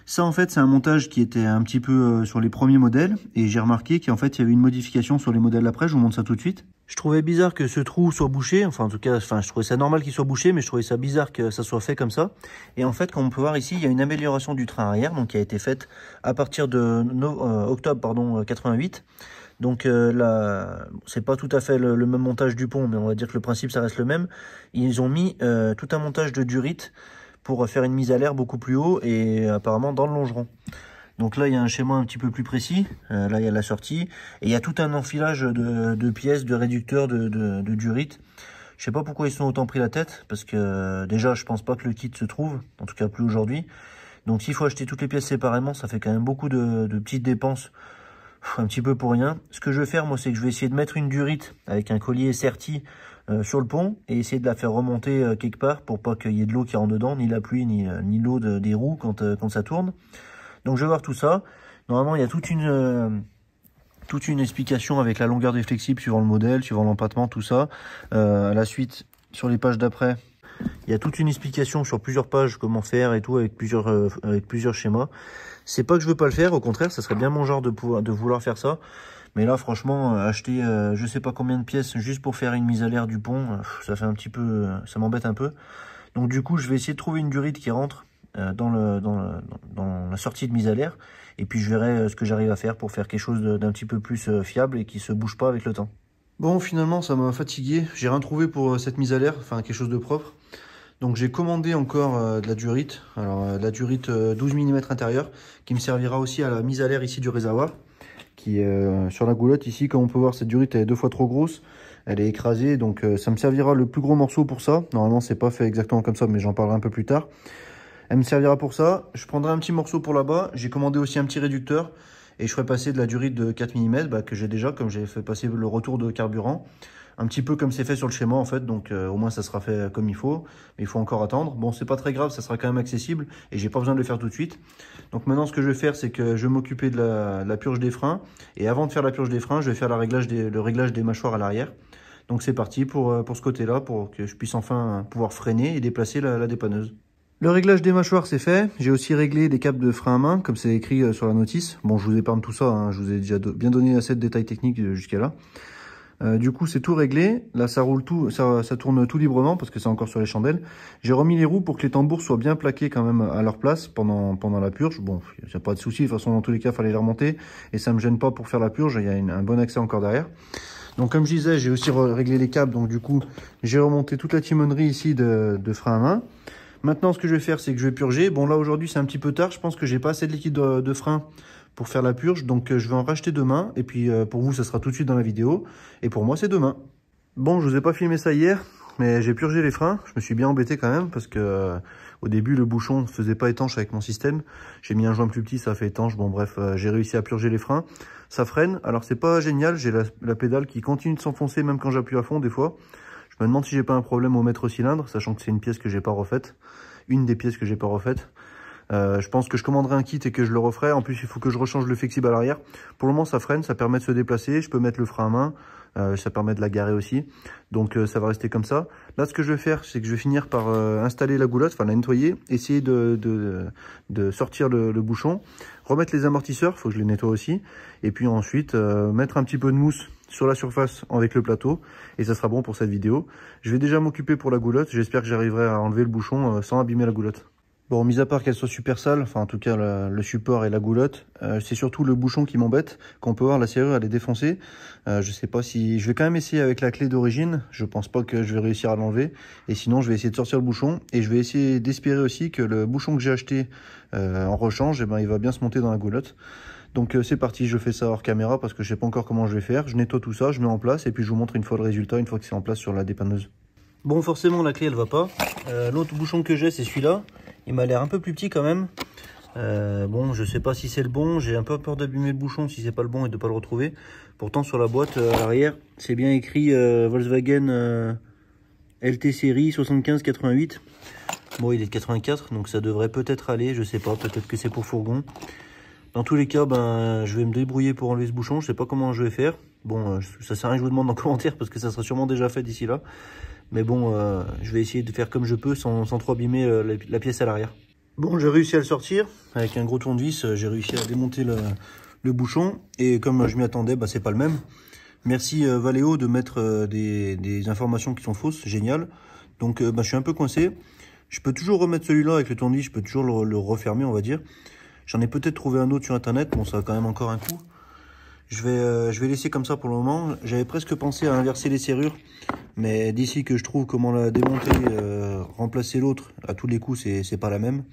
Ça, en fait, c'est un montage qui était un petit peu sur les premiers modèles. Et j'ai remarqué qu'en fait, il y avait une modification sur les modèles d'après. Je vous montre ça tout de suite. Je trouvais bizarre que ce trou soit bouché. Enfin, en tout cas, je trouvais ça normal qu'il soit bouché, mais je trouvais ça bizarre que ça soit fait comme ça. Et en fait, comme on peut voir ici, il y a une amélioration du train arrière, donc qui a été faite à partir de octobre 88. Donc là, c'est pas tout à fait le même montage du pont, mais on va dire que le principe, ça reste le même. Ils ont mis tout un montage de durite pour faire une mise à l'air beaucoup plus haut et apparemment dans le longeron. Donc là, il y a un schéma un petit peu plus précis. Là, il y a la sortie. Et il y a tout un enfilage de pièces, de réducteurs, de durite. Je sais pas pourquoi ils sont autant pris la tête, parce que déjà, je pense pas que le kit se trouve, en tout cas plus aujourd'hui. Donc s'il faut acheter toutes les pièces séparément, ça fait quand même beaucoup de petites dépenses, un petit peu pour rien. Ce que je vais faire, moi, c'est que je vais essayer de mettre une durite avec un collier serti sur le pont et essayer de la faire remonter quelque part pour pas qu'il y ait de l'eau qui rentre dedans, ni la pluie, ni l'eau des roues quand ça tourne. Donc je vais voir tout ça. Normalement, il y a toute une explication avec la longueur des flexibles suivant le modèle, suivant l'empattement, tout ça. À la suite, sur les pages d'après, il y a toute une explication sur plusieurs pages, comment faire et tout, avec plusieurs schémas. C'est pas que je veux pas le faire, au contraire, ça serait bien mon genre de vouloir faire ça. Mais là, franchement, acheter je sais pas combien de pièces juste pour faire une mise à l'air du pont, ça fait un petit peu, ça m'embête un peu. Donc du coup, je vais essayer de trouver une durite qui rentre dans la sortie de mise à l'air. Et puis je verrai ce que j'arrive à faire pour faire quelque chose d'un petit peu plus fiable et qui se bouge pas avec le temps. Bon, finalement, ça m'a fatigué. J'ai rien trouvé pour cette mise à l'air, enfin quelque chose de propre. Donc j'ai commandé encore de la durite. Alors de la durite 12 mm intérieur qui me servira aussi à la mise à l'air ici du réservoir. Qui est sur la goulotte ici, comme on peut voir, cette durite elle est 2 fois trop grosse. Elle est écrasée, donc ça me servira le plus gros morceau pour ça. Normalement, c'est pas fait exactement comme ça, mais j'en parlerai un peu plus tard. Elle me servira pour ça. Je prendrai un petit morceau pour là-bas. J'ai commandé aussi un petit réducteur. Et je ferai passer de la durite de 4 mm que j'ai déjà, comme j'ai fait passer le retour de carburant. Un petit peu comme c'est fait sur le schéma en fait, donc au moins ça sera fait comme il faut. Mais il faut encore attendre. Bon, c'est pas très grave, ça sera quand même accessible. Et j'ai pas besoin de le faire tout de suite. Donc maintenant, ce que je vais faire, c'est que je vais m'occuper de la purge des freins. Et avant de faire la purge des freins, je vais faire le réglage des mâchoires à l'arrière. Donc c'est parti pour ce côté-là, pour que je puisse enfin pouvoir freiner et déplacer la dépanneuse. Le réglage des mâchoires, c'est fait. J'ai aussi réglé les câbles de frein à main, comme c'est écrit sur la notice. Bon, je vous épargne tout ça, hein. Je vous ai déjà bien donné assez de détails techniques jusqu'à là. Du coup, c'est tout réglé. Là, ça roule tout, ça tourne tout librement parce que c'est encore sur les chandelles. J'ai remis les roues pour que les tambours soient bien plaqués quand même à leur place pendant la purge. Bon, il n'y a pas de souci. De toute façon, dans tous les cas, il fallait les remonter. Et ça me gêne pas pour faire la purge. Il y a un bon accès encore derrière. Donc, comme je disais, j'ai aussi réglé les câbles. Donc, du coup, j'ai remonté toute la timonerie ici de frein à main. Maintenant, ce que je vais faire, c'est que je vais purger. Bon, là, aujourd'hui, c'est un petit peu tard. Je pense que j'ai pas assez de liquide de frein pour faire la purge. Donc, je vais en racheter demain. Et puis, pour vous, ça sera tout de suite dans la vidéo. Et pour moi, c'est demain. Bon, je vous ai pas filmé ça hier, mais j'ai purgé les freins. Je me suis bien embêté quand même parce que au début, le bouchon ne faisait pas étanche avec mon système. J'ai mis un joint plus petit, ça fait étanche. Bon, bref, j'ai réussi à purger les freins. Ça freine. Alors, c'est pas génial. J'ai la pédale qui continue de s'enfoncer même quand j'appuie à fond des fois. Je me demande si j'ai pas un problème au maître cylindre, sachant que c'est une pièce que j'ai pas refaite. Une des pièces que j'ai pas refaite. Je pense que je commanderai un kit et que je le referai. En plus, il faut que je rechange le flexible à l'arrière. Pour le moment, ça freine, ça permet de se déplacer. Je peux mettre le frein à main. Ça permet de la garer aussi. Donc, ça va rester comme ça. Là, ce que je vais faire, c'est que je vais finir par installer la goulotte, enfin la nettoyer, essayer de sortir le bouchon, remettre les amortisseurs, il faut que je les nettoie aussi. Et puis ensuite, mettre un petit peu de mousse sur la surface avec le plateau. Et ça sera bon pour cette vidéo. Je vais déjà m'occuper pour la goulotte. J'espère que j'arriverai à enlever le bouchon sans abîmer la goulotte. Bon, mis à part qu'elle soit super sale, enfin en tout cas le support et la goulotte, c'est surtout le bouchon qui m'embête. Qu'on peut voir, la serrure elle est défoncée. Je sais pas si... Je vais quand même essayer avec la clé d'origine. Je pense pas que je vais réussir à l'enlever. Et sinon, je vais essayer de sortir le bouchon. Et je vais essayer d'espérer aussi que le bouchon que j'ai acheté en rechange, eh ben, il va bien se monter dans la goulotte. Donc c'est parti, je fais ça hors caméra parce que je sais pas encore comment je vais faire. Je nettoie tout ça, je mets en place et puis je vous montre une fois le résultat, une fois que c'est en place sur la dépanneuse.
Bon, forcément la clé elle va pas. L'autre bouchon que j'ai c'est celui-là. Il m'a l'air un peu plus petit quand même. Bon, je sais pas si c'est le bon. J'ai un peu peur d'abîmer le bouchon si c'est pas le bon et de pas le retrouver. Pourtant sur la boîte à l'arrière, c'est bien écrit Volkswagen LT série 7588. Bon, il est de 84, donc ça devrait peut-être aller. Je sais pas, peut-être que c'est pour fourgon. Dans tous les cas, ben, je vais me débrouiller pour enlever ce bouchon. Je sais pas comment je vais faire. Bon, ça sert à rien que je vous demande en commentaire parce que ça sera sûrement déjà fait d'ici là. Mais bon, je vais essayer de faire comme je peux sans trop abîmer la pièce à l'arrière. Bon, j'ai réussi à le sortir. Avec un gros tournevis, j'ai réussi à démonter le bouchon. Et comme je m'y attendais, bah, c'est pas le même. Merci Valeo de mettre des informations qui sont fausses. Génial. Donc, bah, je suis un peu coincé. Je peux toujours remettre celui-là avec le tournevis. Je peux toujours le refermer, on va dire. J'en ai peut-être trouvé un autre sur Internet. Bon, ça a quand même encore un coup. Je vais laisser comme ça pour le moment. J'avais presque pensé à inverser les serrures. Mais d'ici que je trouve comment la démonter, remplacer l'autre, à tous les coups, c'est pas la même.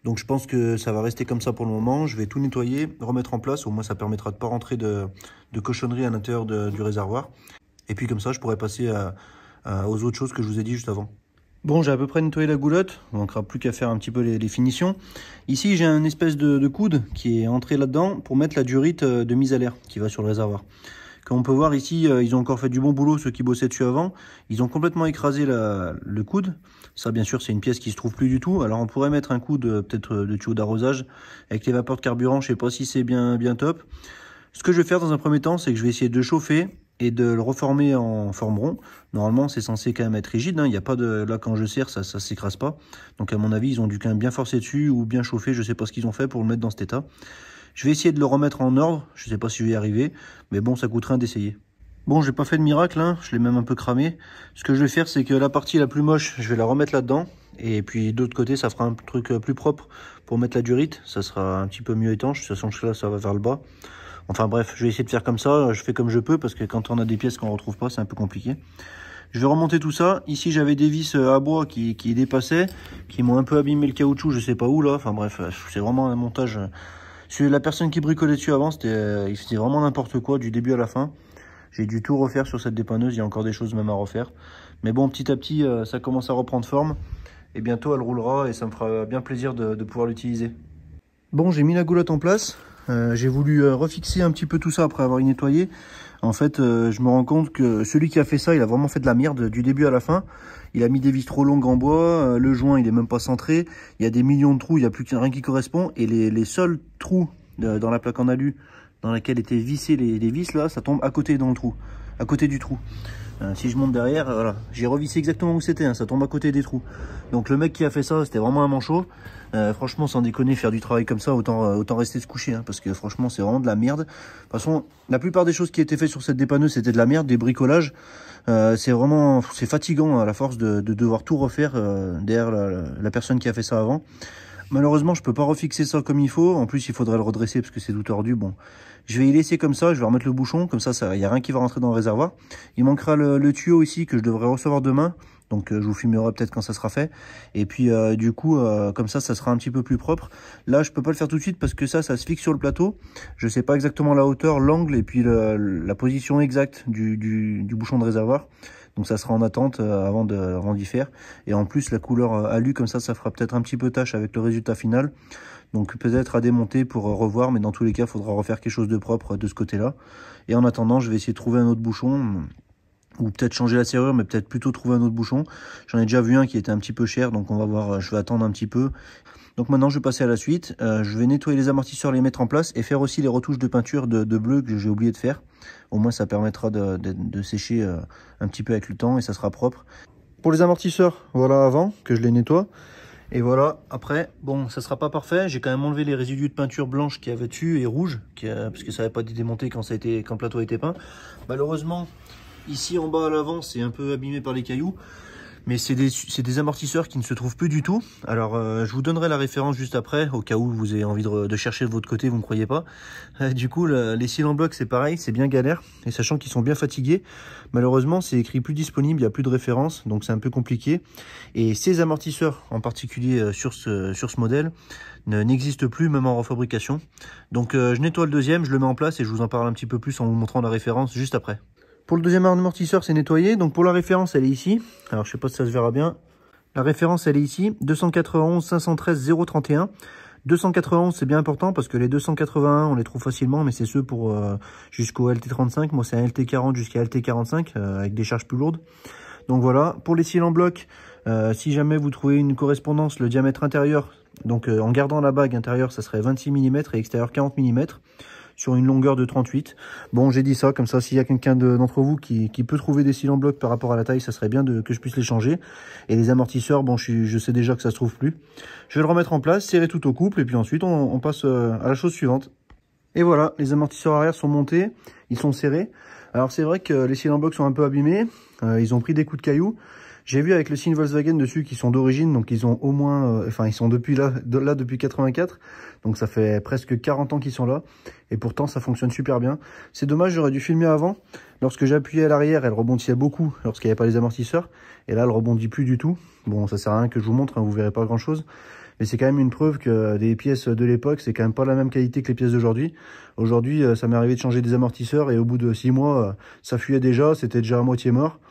Donc je pense que ça va rester comme ça pour le moment. Je vais tout nettoyer, remettre en place. Au moins ça permettra de pas rentrer de cochonneries à l'intérieur du réservoir. Et puis comme ça, je pourrais passer aux autres choses que je vous ai dit juste avant. Bon, j'ai à peu près nettoyé la goulotte. Il ne manquera plus qu'à faire un petit peu les finitions. Ici, j'ai une espèce de coude qui est entré là-dedans pour mettre la durite de mise à l'air qui va sur le réservoir. Comme on peut voir ici, ils ont encore fait du bon boulot, ceux qui bossaient dessus avant. Ils ont complètement écrasé le coude. Ça, bien sûr, c'est une pièce qui se trouve plus du tout. Alors, on pourrait mettre un coude peut-être de tuyau d'arrosage avec les vapeurs de carburant. Je sais pas si c'est bien top. Ce que je vais faire dans un premier temps, c'est que je vais essayer de chauffer et de le reformer en forme rond. Normalement, c'est censé quand même être rigide. Il n'y a pas de... Là, quand je serre, ça s'écrase pas. Donc, à mon avis, ils ont dû quand même bien forcer dessus ou bien chauffer. Je sais pas ce qu'ils ont fait pour le mettre dans cet état. Je vais essayer de le remettre en ordre. Je sais pas si je vais y arriver. Mais bon, ça coûte rien d'essayer. Bon, j'ai pas fait de miracle. Je l'ai même un peu cramé. Ce que je vais faire, c'est que la partie la plus moche, je vais la remettre là-dedans. Et puis, d'autre côté, ça fera un truc plus propre pour mettre la durite. Ça sera un petit peu mieux étanche. De toute façon, là, ça va vers le bas. Enfin bref, je vais essayer de faire comme ça, je fais comme je peux parce que quand on a des pièces qu'on ne retrouve pas, c'est un peu compliqué. Je vais remonter tout ça. Ici, j'avais des vis à bois qui dépassaient, qui m'ont un peu abîmé le caoutchouc, je sais pas où là. Enfin bref, c'est vraiment un montage. La personne qui bricolait dessus avant, il faisait vraiment n'importe quoi du début à la fin. J'ai dû tout refaire sur cette dépanneuse, il y a encore des choses même à refaire. Mais bon, petit à petit, ça commence à reprendre forme. Et bientôt, elle roulera et ça me fera bien plaisir de pouvoir l'utiliser. Bon, j'ai mis la goulotte en place. J'ai voulu refixer un petit peu tout ça après avoir nettoyé. En fait, je me rends compte que celui qui a fait ça, il a vraiment fait de la merde du début à la fin. Il a mis des vis trop longues en bois, le joint il est même pas centré, il y a des millions de trous, il n'y a plus rien qui correspond. Et les seuls trous dans la plaque en alu dans laquelle étaient vissées les vis là, ça tombe à côté dans le trou, à côté du trou. Si je monte derrière, voilà, j'ai revissé exactement où c'était, ça tombe à côté des trous. Donc le mec qui a fait ça, c'était vraiment un manchot. Franchement, sans déconner, faire du travail comme ça, autant rester se coucher, parce que franchement, c'est vraiment de la merde. De toute façon, la plupart des choses qui étaient faites sur cette dépanneuse, c'était de la merde, des bricolages. C'est fatigant à la force de devoir tout refaire derrière la personne qui a fait ça avant. Malheureusement, je peux pas refixer ça comme il faut. En plus, il faudrait le redresser parce que c'est tout tordu. Bon, je vais y laisser comme ça. Je vais remettre le bouchon. Comme ça, il n'y a rien qui va rentrer dans le réservoir. Il manquera le tuyau ici que je devrais recevoir demain. Donc, je vous filmerai peut-être quand ça sera fait. Et puis, du coup, comme ça sera un petit peu plus propre. Là, je peux pas le faire tout de suite parce que ça se fixe sur le plateau. Je sais pas exactement la hauteur, l'angle et puis la position exacte du bouchon de réservoir. Donc ça sera en attente avant d'y faire. Et en plus, la couleur alu, comme ça fera peut-être un petit peu tâche avec le résultat final. Donc peut-être à démonter pour revoir, mais dans tous les cas, il faudra refaire quelque chose de propre de ce côté-là. Et en attendant, je vais essayer de trouver un autre bouchon, ou peut-être changer la serrure, mais peut-être plutôt trouver un autre bouchon. J'en ai déjà vu un qui était un petit peu cher, donc on va voir, je vais attendre un petit peu. Donc maintenant, je vais passer à la suite. Je vais nettoyer les amortisseurs, les mettre en place et faire aussi les retouches de peinture de bleu que j'ai oublié de faire. Au moins, ça permettra de sécher un petit peu avec le temps et ça sera propre. Pour les amortisseurs, voilà avant que je les nettoie. Et voilà, après, bon, ça sera pas parfait. J'ai quand même enlevé les résidus de peinture blanche qu'il y avait dessus et rouge, parce que ça n'avait pas été démonté quand le plateau a été peint. Malheureusement, ici en bas à l'avant, c'est un peu abîmé par les cailloux. Mais c'est des amortisseurs qui ne se trouvent plus du tout. Alors je vous donnerai la référence juste après, au cas où vous avez envie de chercher de votre côté, vous ne croyez pas. Du coup, les cils en bloc, c'est pareil, c'est bien galère. Et sachant qu'ils sont bien fatigués, malheureusement, c'est écrit plus disponible, il n'y a plus de référence, donc c'est un peu compliqué. Et ces amortisseurs, en particulier sur ce modèle, n'existent plus, même en refabrication. Donc je nettoie le deuxième, je le mets en place et je vous en parle un petit peu plus en vous montrant la référence juste après. Pour le deuxième amortisseur, c'est nettoyé. Donc pour la référence, elle est ici. Alors je sais pas si ça se verra bien. La référence, elle est ici. 291 513 031. 291, c'est bien important parce que les 281, on les trouve facilement, mais c'est ceux pour jusqu'au LT35. Moi, c'est un LT40 jusqu'à LT45 avec des charges plus lourdes. Donc voilà. Pour les cils en bloc, si jamais vous trouvez une correspondance, le diamètre intérieur, donc en gardant la bague intérieure, ça serait 26 mm et extérieur 40 mm. Sur une longueur de 38. Bon, j'ai dit ça, comme ça, s'il y a quelqu'un d'entre vous qui peut trouver des cils en bloc par rapport à la taille, ça serait bien que je puisse les changer. Et les amortisseurs, bon, je sais déjà que ça se trouve plus. Je vais le remettre en place, serrer tout au couple, et puis ensuite, on passe à la chose suivante. Et voilà, les amortisseurs arrière sont montés, ils sont serrés. Alors, c'est vrai que les cils en bloc sont un peu abîmés, ils ont pris des coups de cailloux. J'ai vu avec le signe Volkswagen dessus qui sont d'origine, donc ils ont au moins, ils sont depuis là depuis 84, donc ça fait presque 40 ans qu'ils sont là, et pourtant ça fonctionne super bien. C'est dommage, j'aurais dû filmer avant. Lorsque j'appuyais à l'arrière, elle rebondissait beaucoup lorsqu'il n'y avait pas les amortisseurs, et là elle rebondit plus du tout. Bon, ça sert à rien que je vous montre, hein, vous verrez pas grand chose, mais c'est quand même une preuve que des pièces de l'époque, c'est quand même pas la même qualité que les pièces d'aujourd'hui. Aujourd'hui, ça m'est arrivé de changer des amortisseurs, et au bout de 6 mois, ça fuyait déjà, c'était déjà à moitié mort.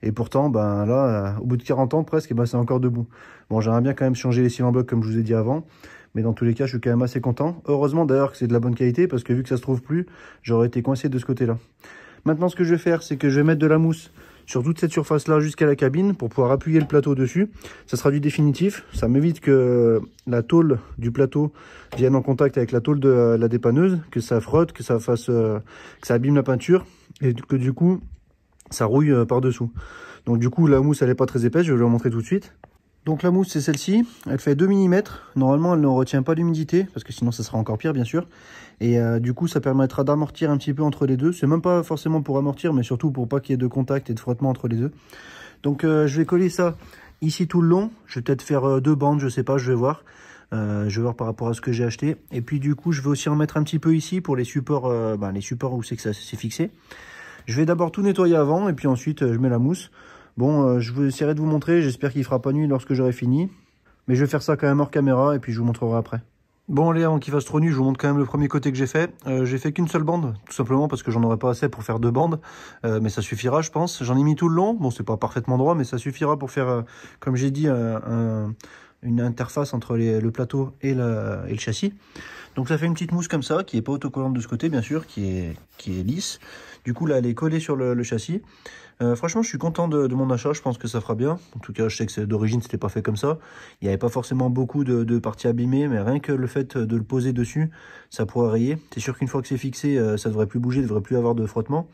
Et pourtant, ben là, au bout de 40 ans presque, ben, c'est encore debout. Bon, j'aimerais bien quand même changer les cils en bloc comme je vous ai dit avant. Mais dans tous les cas, je suis quand même assez content. Heureusement d'ailleurs que c'est de la bonne qualité parce que vu que ça se trouve plus, j'aurais été coincé de ce côté-là. Maintenant, ce que je vais faire, c'est que je vais mettre de la mousse sur toute cette surface-là jusqu'à la cabine pour pouvoir appuyer le plateau dessus. Ça sera du définitif. Ça m'évite que la tôle du plateau vienne en contact avec la tôle de la dépanneuse, que ça frotte, que ça fasse, que ça abîme la peinture et que du coup, ça rouille par-dessous. Donc du coup, la mousse, elle n'est pas très épaisse, je vais vous la montrer tout de suite. Donc la mousse, c'est celle-ci, elle fait 2 mm. Normalement, elle ne retient pas l'humidité, parce que sinon, ça sera encore pire, bien sûr. Et du coup, ça permettra d'amortir un petit peu entre les deux. C'est même pas forcément pour amortir, mais surtout pour pas qu'il y ait de contact et de frottement entre les deux. Donc je vais coller ça ici tout le long. Je vais peut-être faire 2 bandes, je sais pas, je vais voir. Je vais voir par rapport à ce que j'ai acheté. Et puis du coup, je vais aussi en mettre un petit peu ici pour les supports où c'est que ça s'est fixé. Je vais d'abord tout nettoyer avant et puis ensuite je mets la mousse. Bon, je vais essayer de vous montrer, j'espère qu'il ne fera pas nuit lorsque j'aurai fini. Mais je vais faire ça quand même hors caméra et puis je vous montrerai après. Bon allez, avant qu'il fasse trop nuit, je vous montre quand même le premier côté que j'ai fait. J'ai fait qu'une seule bande, tout simplement parce que j'en aurais pas assez pour faire 2 bandes. Mais ça suffira je pense. J'en ai mis tout le long, bon c'est pas parfaitement droit, mais ça suffira pour faire, comme j'ai dit, une interface entre le plateau et le châssis. Donc ça fait une petite mousse comme ça, qui n'est pas autocollante de ce côté bien sûr, qui est lisse. Du coup là elle est collée sur le châssis. Franchement je suis content de mon achat, je pense que ça fera bien. En tout cas je sais que d'origine c'était pas fait comme ça. Il n'y avait pas forcément beaucoup de parties abîmées, mais rien que le fait de le poser dessus, ça pourrait rayer. C'est sûr qu'une fois que c'est fixé, ça devrait plus bouger, il ne devrait plus avoir de frottement.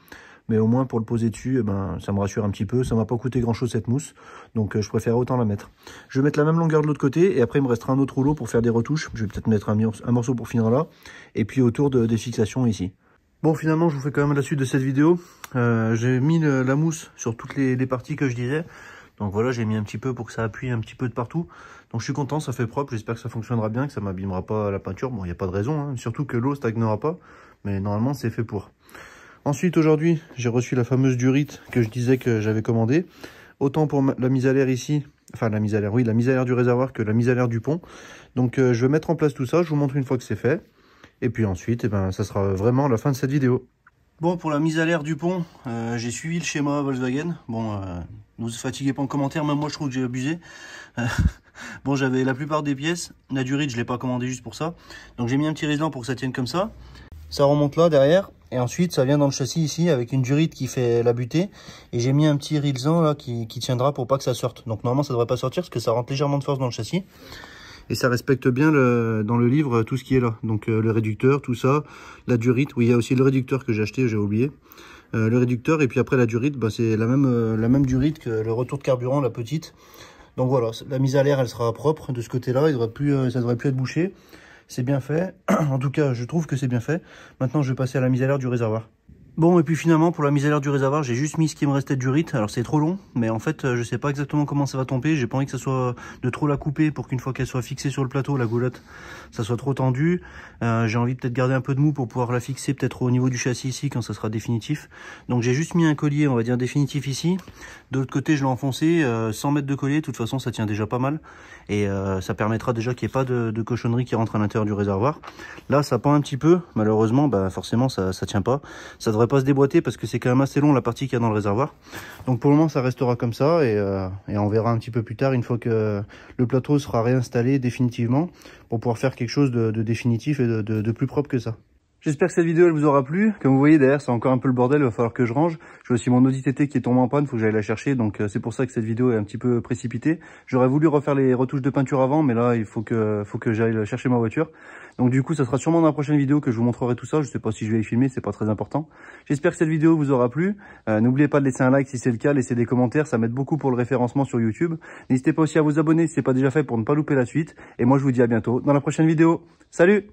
Mais au moins pour le poser dessus, ça me rassure un petit peu. Ça m'a pas coûté grand chose cette mousse, donc je préfère autant la mettre. Je vais mettre la même longueur de l'autre côté et après il me restera un autre rouleau pour faire des retouches. Je vais peut-être mettre un morceau pour finir là et puis autour des fixations ici. Bon finalement je vous fais quand même la suite de cette vidéo. J'ai mis la mousse sur toutes les parties que je disais. Donc voilà, j'ai mis un petit peu pour que ça appuie un petit peu de partout. Donc je suis content, ça fait propre, j'espère que ça fonctionnera bien, que ça m'abîmera pas la peinture. Bon il n'y a pas de raison, hein. Surtout que l'eau stagnera pas, mais normalement c'est fait pour. Ensuite, aujourd'hui, j'ai reçu la fameuse durite que je disais que j'avais commandée. Autant pour la mise à l'air ici, enfin la mise à l'air, oui, la mise à l'air du réservoir que la mise à l'air du pont. Donc je vais mettre en place tout ça, je vous montre une fois que c'est fait. Et puis ensuite, ça sera vraiment la fin de cette vidéo. Bon, pour la mise à l'air du pont, j'ai suivi le schéma Volkswagen. Bon, ne vous fatiguez pas en commentaire, même moi je trouve que j'ai abusé. Bon, j'avais la plupart des pièces. La durite, je ne l'ai pas commandé juste pour ça. Donc j'ai mis un petit résident pour que ça tienne comme ça. Ça remonte là derrière et ensuite ça vient dans le châssis ici avec une durite qui fait la butée et j'ai mis un petit rilsan là qui tiendra pour pas que ça sorte. Donc normalement ça devrait pas sortir parce que ça rentre légèrement de force dans le châssis et ça respecte bien dans le livre tout ce qui est là. Donc le réducteur, tout ça, la durite, oui il y a aussi le réducteur que j'ai acheté, j'ai oublié. Le réducteur et puis après la durite, c'est la même durite que le retour de carburant, la petite. Donc voilà, la mise à l'air elle sera propre de ce côté là, ça devrait plus être bouché. C'est bien fait, en tout cas je trouve que c'est bien fait. Maintenant je vais passer à la mise à l'air du réservoir. Bon, et puis finalement, pour la mise à l'air du réservoir, j'ai juste mis ce qui me restait de durite. Alors c'est trop long, mais en fait, je sais pas exactement comment ça va tomber. J'ai pas envie que ça soit de trop la couper pour qu'une fois qu'elle soit fixée sur le plateau, la goulotte, ça soit trop tendu. J'ai envie de peut-être garder un peu de mou pour pouvoir la fixer peut-être au niveau du châssis ici quand ça sera définitif. Donc j'ai juste mis un collier, on va dire définitif ici. De l'autre côté, je l'ai enfoncé, 100 mètres de collier. De toute façon, ça tient déjà pas mal. Et ça permettra déjà qu'il n'y ait pas de cochonnerie qui rentre à l'intérieur du réservoir. Là, ça pend un petit peu. Malheureusement, bah, forcément, ça tient pas. Ça devrait pas se déboîter parce que c'est quand même assez long la partie qu'il y a dans le réservoir. Donc pour le moment, ça restera comme ça et on verra un petit peu plus tard une fois que le plateau sera réinstallé définitivement pour pouvoir faire quelque chose de définitif et de plus propre que ça. J'espère que cette vidéo elle vous aura plu. Comme vous voyez derrière c'est encore un peu le bordel, il va falloir que je range. J'ai aussi mon Audi TT qui est tombé en panne, il faut que j'aille la chercher, donc c'est pour ça que cette vidéo est un petit peu précipitée. J'aurais voulu refaire les retouches de peinture avant, mais là il faut que j'aille chercher ma voiture. Donc du coup ça sera sûrement dans la prochaine vidéo que je vous montrerai tout ça. Je sais pas si je vais y filmer, c'est pas très important. J'espère que cette vidéo vous aura plu. N'oubliez pas de laisser un like si c'est le cas, laissez des commentaires, ça m'aide beaucoup pour le référencement sur YouTube. N'hésitez pas aussi à vous abonner si c'est pas déjà fait pour ne pas louper la suite. Et moi je vous dis à bientôt dans la prochaine vidéo. Salut!